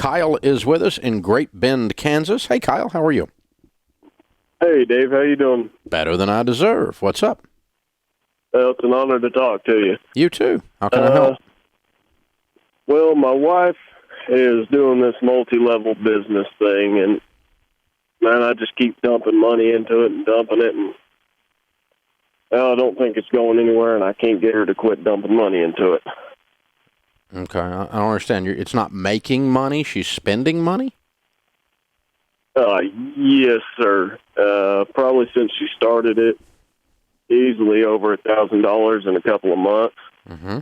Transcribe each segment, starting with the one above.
Kyle is with us in Great Bend, Kansas. Hey, Kyle, how are you? Hey, Dave, how you doing? Better than I deserve. What's up? Well, it's an honor to talk to you. You too. How can I help? Well, my wife is doing this multi-level business thing, and, man, I just keep dumping money into it and dumping it, and well, I don't think it's going anywhere, and I can't get her to quit dumping money into it. Okay, I don't understand. It's not making money. She's spending money? Yes, sir. Probably since she started it, easily over $1,000 in a couple of months. Mm-hmm.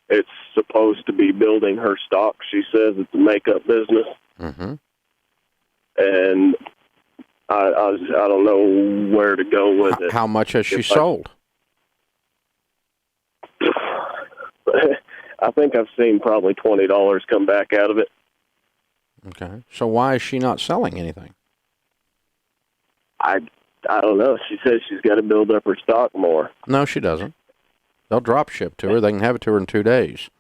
It's supposed to be building her stock. She says it's a makeup business. Mm-hmm. And I don't know where to go with it. How much has she sold? I think I've seen probably $20 come back out of it. Okay. So why is she not selling anything? I don't know. She says she's got to build up her stock more. No, she doesn't. They'll drop ship to her. They can have it to her in 2 days.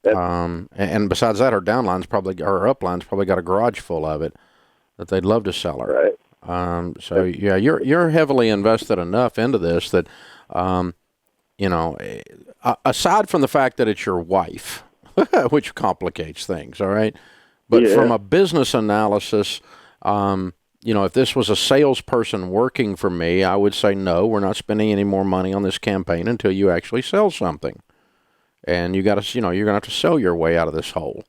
And besides that, her downline's probably, or her upline's probably got a garage full of it that they'd love to sell her. Right. So yeah, you're heavily invested enough into this that, you know, aside from the fact that it's your wife, which complicates things, all right. But from a business analysis, you know, if this was a salesperson working for me, I would say, no, we're not spending any more money on this campaign until you actually sell something. And you got to, you know, you're going to have to sell your way out of this hole.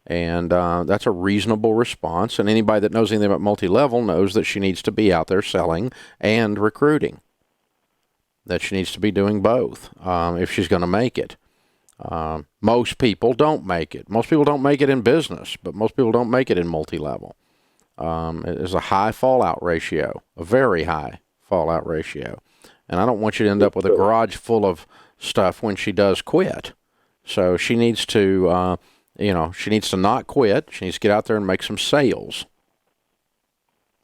And that's a reasonable response. And anybody that knows anything about multi-level knows that she needs to be out there selling and recruiting, that she needs to be doing both if she's going to make it. Most people don't make it. Most people don't make it in business, but most people don't make it in multi-level. There's a high fallout ratio, a very high fallout ratio. And I don't want you to end up with a garage full of stuff when she does quit. So she needs to, you know, she needs to not quit. She needs to get out there and make some sales.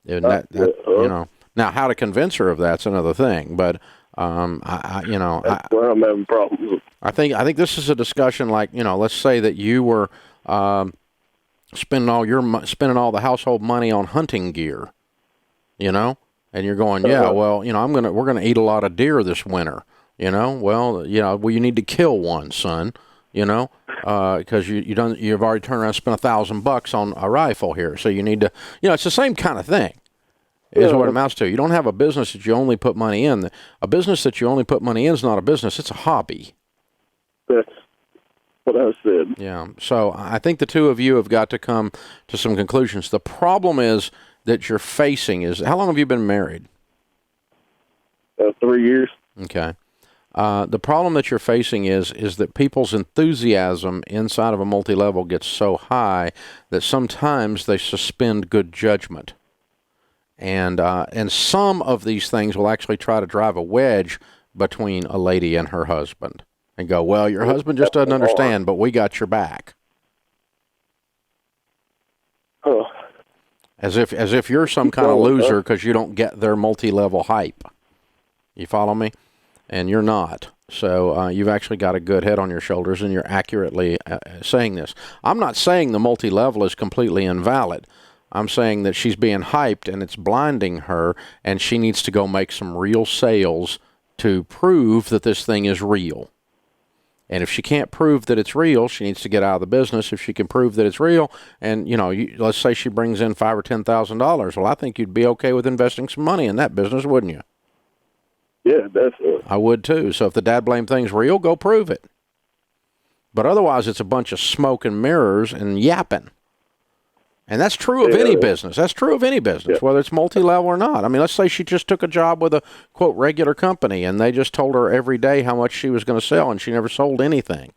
And that you know, now how to convince her of that's another thing. But you know, that's where I'm having problems. I think this is a discussion like, you know, let's say that you were spending all the household money on hunting gear, you know, and you're going, yeah, well, you know, we're gonna eat a lot of deer this winter, you know. Well, you need to kill one, son, you know, because you've already turned around and spent $1,000 on a rifle here, so you need to, you know, it's the same kind of thing. Is what it amounts to. You don't have a business that you only put money in. A business that you only put money in is not a business. It's a hobby. That's what I said. Yeah. So I think the two of you have got to come to some conclusions. The problem is that you're facing is, how long have you been married? 3 years. Okay. The problem that you're facing is that people's enthusiasm inside of a multi-level gets so high that sometimes they suspend good judgment. And some of these things will actually try to drive a wedge between a lady and her husband and go, well, your husband just doesn't understand, but we got your back. Oh. As if you're some kind of loser because you don't get their multi-level hype. You follow me? And you're not. So you've actually got a good head on your shoulders, and you're accurately saying this. I'm not saying the multi-level is completely invalid. I'm saying that she's being hyped and it's blinding her, and she needs to go make some real sales to prove that this thing is real. And if she can't prove that it's real, she needs to get out of the business. If she can prove that it's real, and, you know, let's say she brings in $5,000 or $10,000, well, I think you'd be okay with investing some money in that business, wouldn't you? Yeah, definitely. I would too. So if the dad blame thing's real, go prove it. But otherwise, it's a bunch of smoke and mirrors and yapping. And that's true of any business. That's true of any business, whether it's multi-level or not. I mean, let's say she just took a job with a, quote, regular company, and they just told her every day how much she was going to sell, and she never sold anything.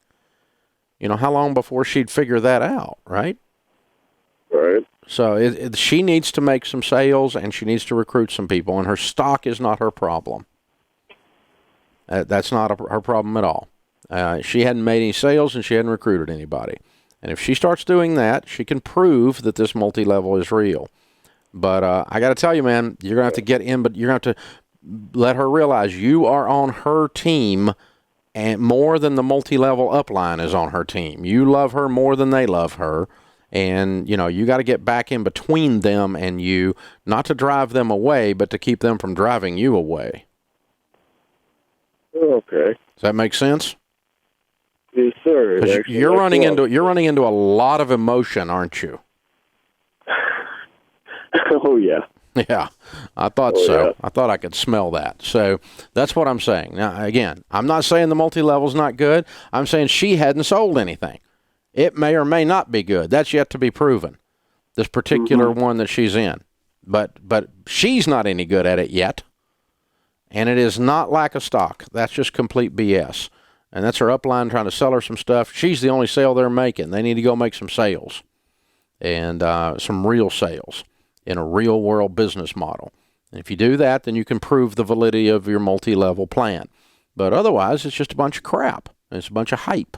You know, how long before she'd figure that out, right? Right. So she needs to make some sales, and she needs to recruit some people, and her stock is not her problem. That's not her problem at all. She hadn't made any sales, and she hadn't recruited anybody. And if she starts doing that, she can prove that this multi-level is real. But I got to tell you, man, you're going to have to get in, but you're going to have to let her realize you are on her team, and more than the multi-level upline is on her team. You love her more than they love her, And, you know, you got to get back in between them and you, not to drive them away, but to keep them from driving you away. Okay. Does that make sense? Yes, sir. 'Cause you're running into a lot of emotion, aren't you? Oh, yeah. Yeah, I thought so. Yeah. I thought I could smell that. So that's what I'm saying. Now, again, I'm not saying the multi-level's not good. I'm saying she hadn't sold anything. It may or may not be good. That's yet to be proven, this particular one that she's in. But she's not any good at it yet. And it is not lack of stock. That's just complete BS. And that's her upline trying to sell her some stuff. She's the only sale they're making. They need to go make some sales, and some real sales in a real world business model. And if you do that, then you can prove the validity of your multi-level plan. But otherwise, it's just a bunch of crap. It's a bunch of hype.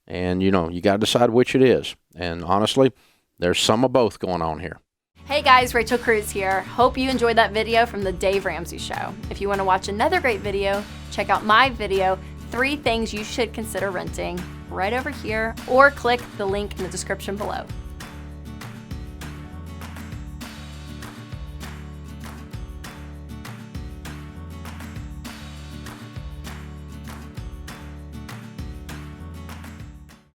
And, you know, you got to decide which it is. And honestly, there's some of both going on here. Hey guys, Rachel Cruz here. Hope you enjoyed that video from the Dave Ramsey Show. If you want to watch another great video, check out my video, 3 Things You Should Consider Renting, right over here, or click the link in the description below.